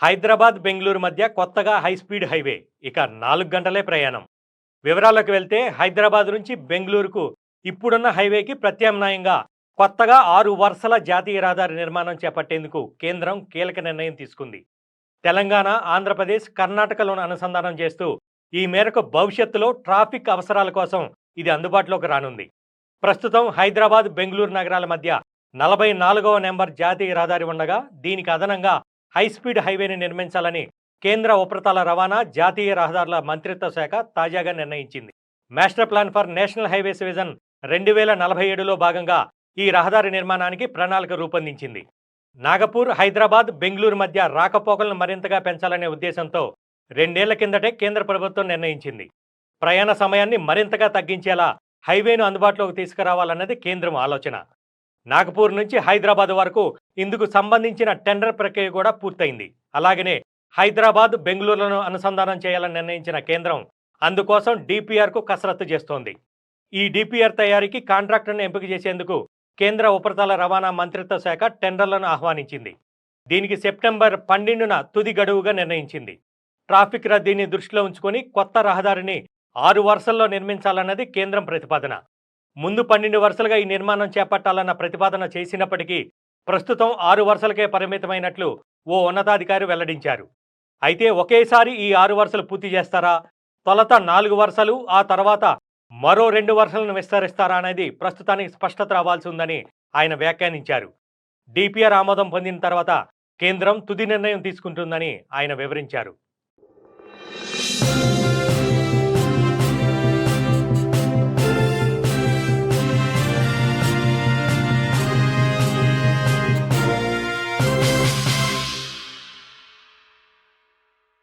హైదరాబాద్ బెంగళూరు మధ్య కొత్తగా high speed highway ఇక 4 గంటలే ప్రయాణం. వివరాలకు వెళ్తే హైదరాబాద్ నుంచి బెంగళూరుకు ఇప్పుడున్న హైవేకి ప్రత్యామ్నాయంగా కొత్తగా 6 వరుసల జాతీయ రహదారి నిర్మాణం చేపట్టేందుకు కేంద్రం కీలక నిర్ణయం తీసుకుంది. తెలంగాణ, ఆంధ్రప్రదేశ్, కర్ణాటకలను అనుసంధానం చేస్తూ ఈ మేరకు భవిష్యత్తులో ట్రాఫిక్ అవసరాల కోసం ఇది అందుబాటులోకి రానుంది. ప్రస్తుతం హైదరాబాద్, బెంగళూరు నగరాల మధ్య 44వ నెంబర్ జాతీయ రహదారి ఉండగా దీనికి అదనంగా హైస్పీడ్ హైవేని నిర్మించాలని కేంద్ర ఉపరితల రవాణా, జాతీయ రహదారుల మంత్రిత్వ శాఖ తాజాగా నిర్ణయించింది. Master plan for national highways vision 2047లో భాగంగా ఈ రహదారి నిర్మాణానికి ప్రణాళిక రూపొందించింది. నాగపూర్, హైదరాబాద్, బెంగళూరు మధ్య రాకపోకలను మరింతగా పెంచాలనే ఉద్దేశంతో 2 ఏళ్ల కిందటే కేంద్ర ప్రభుత్వం నిర్ణయించింది. ప్రయాణ సమయాన్ని మరింతగా తగ్గించేలా హైవేను అందుబాటులోకి తీసుకురావాలన్నది కేంద్రం ఆలోచన. నాగపూర్ నుంచి హైదరాబాద్ వరకు ఇందుకు సంబంధించిన టెండర్ ప్రక్రియ కూడా పూర్తయింది. అలాగనే హైదరాబాద్, బెంగళూరులను అనుసంధానం చేయాలని నిర్ణయించిన కేంద్రం అందుకోసం డిపిఆర్కు కసరత్తు చేస్తోంది. ఈ డిపిఆర్ తయారీకి కాంట్రాక్టర్ను ఎంపిక చేసేందుకు కేంద్ర ఉపరితల రవాణా మంత్రిత్వ శాఖ టెండర్లను ఆహ్వానించింది. దీనికి సెప్టెంబర్ 12న తుది గడువుగా నిర్ణయించింది. ట్రాఫిక్ రద్దీని దృష్టిలో ఉంచుకొని కొత్త రహదారిని 6 వరుసల్లో నిర్మించాలన్నది కేంద్రం ప్రతిపాదన. ముందు 12 వరుసలుగా ఈ నిర్మాణం చేపట్టాలన్న ప్రతిపాదన చేసినప్పటికీ ప్రస్తుతం 6 వరుసలకే పరిమితమైనట్లు ఓ ఉన్నతాధికారి వెల్లడించారు. అయితే ఒకేసారి ఈ 6 వరుసలు పూర్తి చేస్తారా, తొలుత 4 వరుసలు, ఆ తర్వాత మరో 2 వరుసలను విస్తరిస్తారా అనేది ప్రస్తుతానికి స్పష్టత రావాల్సి ఉందని ఆయన వ్యాఖ్యానించారు. డిపిఆర్ ఆమోదం పొందిన తర్వాత కేంద్రం తుది నిర్ణయం తీసుకుంటుందని ఆయన వివరించారు.